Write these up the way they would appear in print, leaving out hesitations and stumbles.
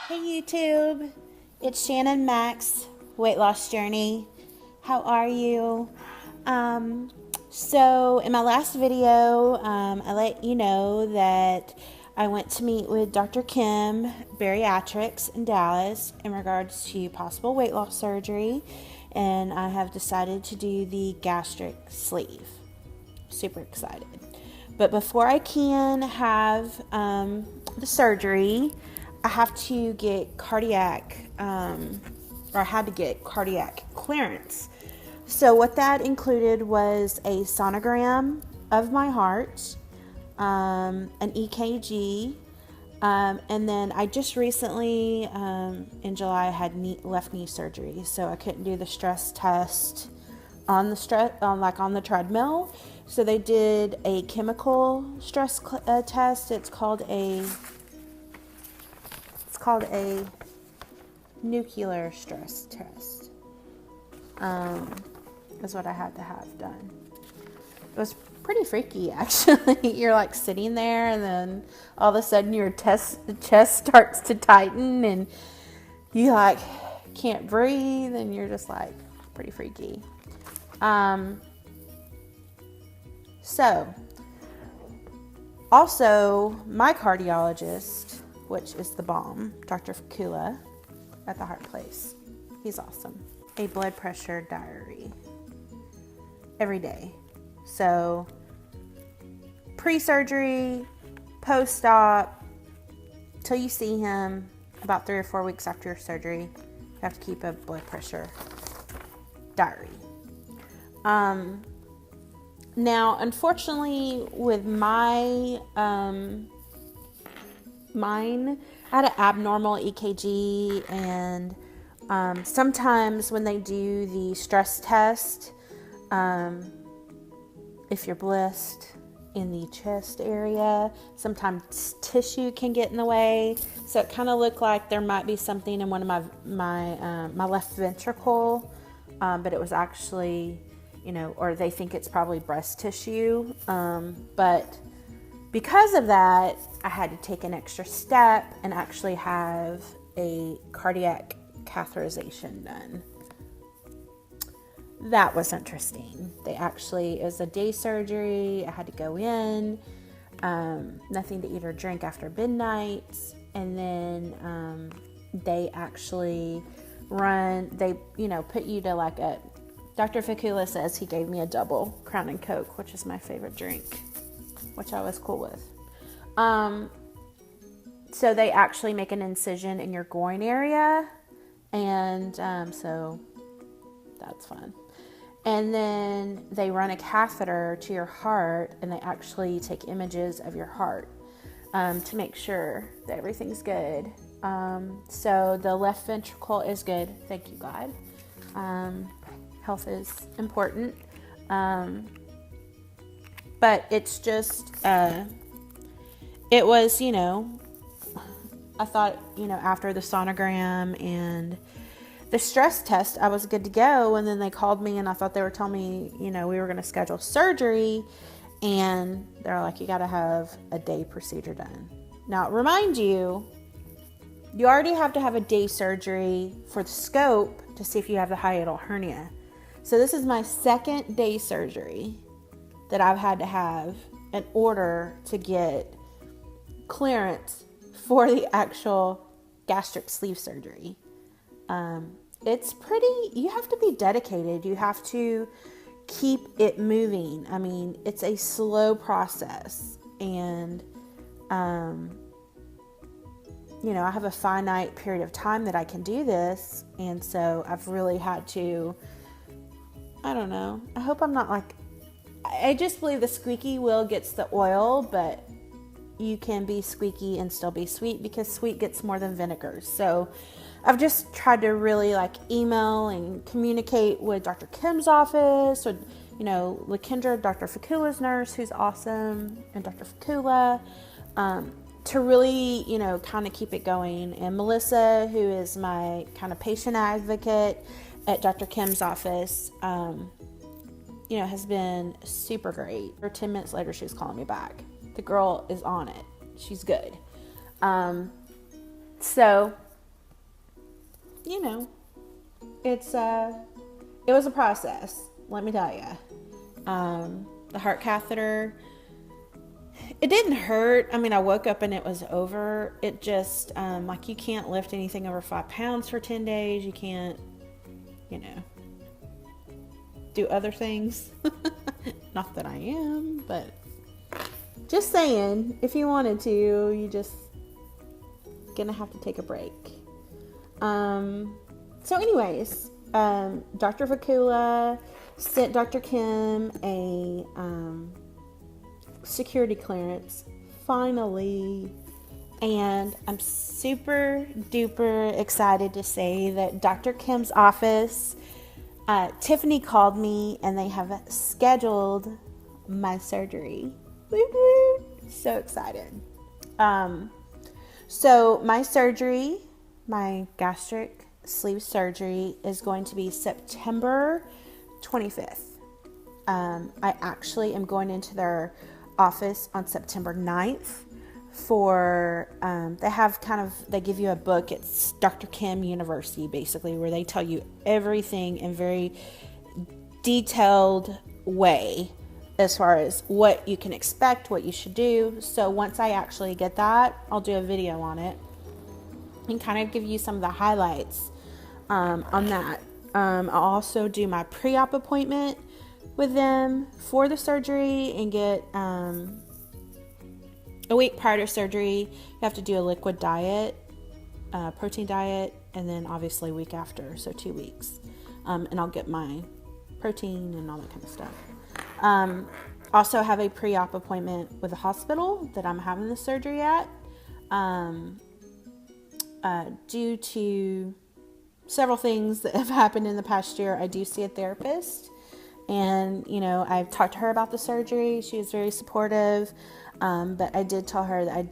Hey YouTube, it's Shannon Mac's weight loss journey. How are you? So in my last video, I let you know that I went to meet with Dr. Kim, Bariatrics in Dallas, in regards to possible weight loss surgery, and I have decided to do the gastric sleeve. Super excited. But before I can have the surgery, I have to get cardiac, or I had to get cardiac clearance. So what that included was a sonogram of my heart, an EKG, and then I just recently, in July, I had left knee surgery, so I couldn't do the stress test on the treadmill. So they did a chemical stress test. It's called a nuclear stress test. Is what I had to have done. It was pretty freaky, actually. You're like sitting there, and then all of a sudden your chest starts to tighten, and you like can't breathe, and you're just like pretty freaky. So also my cardiologist, which is the bomb, Dr. Fakula at the Heart Place. He's awesome. A blood pressure diary every day. So pre-surgery, post-op, till you see him, about 3 or 4 weeks after your surgery, you have to keep a blood pressure diary. Now, unfortunately, with mine, I had an abnormal EKG, and sometimes when they do the stress test, if you're blessed in the chest area, sometimes tissue can get in the way. So it kind of looked like there might be something in one of my left ventricle, but it was actually, or they think it's probably breast tissue. But because of that, I had to take an extra step and actually have a cardiac catheterization done. That was interesting. It was a day surgery. I had to go in, nothing to eat or drink after midnight. And then they actually put you to Dr. Fakula says he gave me a double Crown and Coke, which is my favorite drink, which I was cool with. So they actually make an incision in your groin area, and so that's fun. And then they run a catheter to your heart, and they actually take images of your heart to make sure that everything's good. So the left ventricle is good, thank you God. Health is important. But it's just, it was, I thought, after the sonogram and the stress test, I was good to go. And then they called me, and I thought they were telling me, we were going to schedule surgery. And they're like, you got to have a day procedure done. Now, remind you, you already have to have a day surgery for the scope to see if you have the hiatal hernia. So this is my second day surgery that I've had to have in order to get clearance for the actual gastric sleeve surgery. It's you have to be dedicated. You have to keep it moving. I mean, it's a slow process, and, I have a finite period of time that I can do this. And so I've really had to, I don't know. I hope I'm not I just believe the squeaky wheel gets the oil, but you can be squeaky and still be sweet, because sweet gets more than vinegar. So I've just tried to really email and communicate with Dr. Kim's office, or, LaKendra, Dr. Fakula's nurse, who's awesome, and Dr. Fakula, to really, kind of keep it going. And Melissa, who is my kind of patient advocate at Dr. Kim's office, has been super great. 10 minutes later, she was calling me back. The girl is on it. She's good. So you know, it was a process, let me tell you. The heart catheter, it didn't hurt. I mean, I woke up and it was over. It just, like, you can't lift anything over 5 pounds for 10 days. You can't, you know, do other things. Not that I am, but just saying, if you wanted to, you just gonna have to take a break. So anyways, Dr. Vakula sent Dr. Kim a security clearance finally, and I'm super duper excited to say that Dr. Kim's office, Tiffany called me and they have scheduled my surgery. Woo-hoo. So excited. So my surgery, my gastric sleeve surgery, is going to be September 25th. I actually am going into their office on September 9th for, they give you a book. It's Dr. Kim University, basically, where they tell you everything in very detailed way as far as what you can expect, what you should do. So once I actually get that, I'll do a video on it and kind of give you some of the highlights on that. I'll also do my pre-op appointment with them for the surgery and get a week prior to surgery. You have to do a liquid diet, protein diet, and then obviously a week after, so 2 weeks. And I'll get my protein and all that kind of stuff. Also have a pre-op appointment with the hospital that I'm having the surgery at. Due to several things that have happened in the past year, I do see a therapist. And, you know, I've talked to her about the surgery. She was very supportive. But I did tell her that I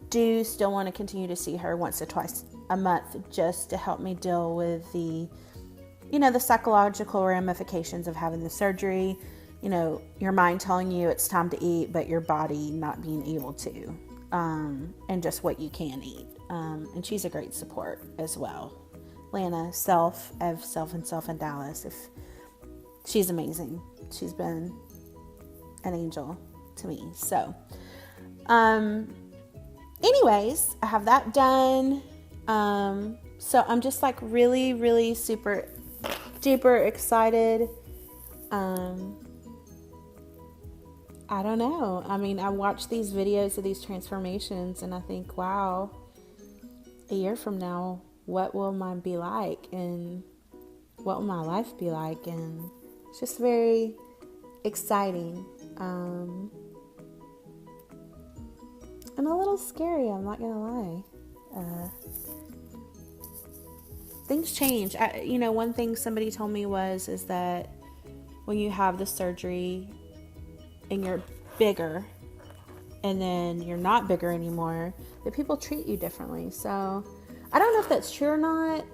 do still want to continue to see her once or twice a month, just to help me deal with the, you know, the psychological ramifications of having the surgery. You know, your mind telling you it's time to eat, but your body not being able to, and just what you can eat. And she's a great support as well. Lana, Self in Dallas. She's amazing. She's been an angel to me. So, anyways, I have that done. So I'm just like really, really super duper excited. I don't know. I mean, I watch these videos of these transformations and I think, wow, a year from now, what will mine be like? And what will my life be like? And it's just very exciting. And a little scary, I'm not gonna lie. Things change. One thing somebody told me is that when you have the surgery and you're bigger and then you're not bigger anymore, that people treat you differently. So I don't know if that's true or not.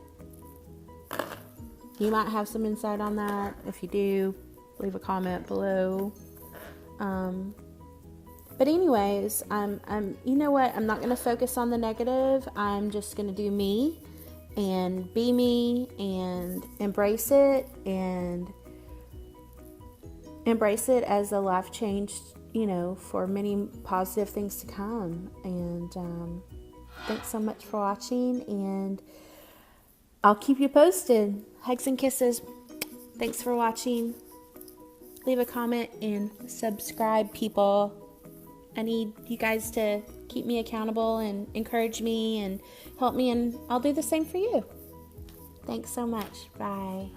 You might have some insight on that. If you do, leave a comment below. But anyways, I'm you know what? I'm not going to focus on the negative. I'm just going to do me and be me and embrace it as a life change, for many positive things to come. And thanks so much for watching, and I'll keep you posted. Hugs and kisses. Thanks for watching. Leave a comment and subscribe, people. I need you guys to keep me accountable and encourage me and help me, and I'll do the same for you. Thanks so much. Bye.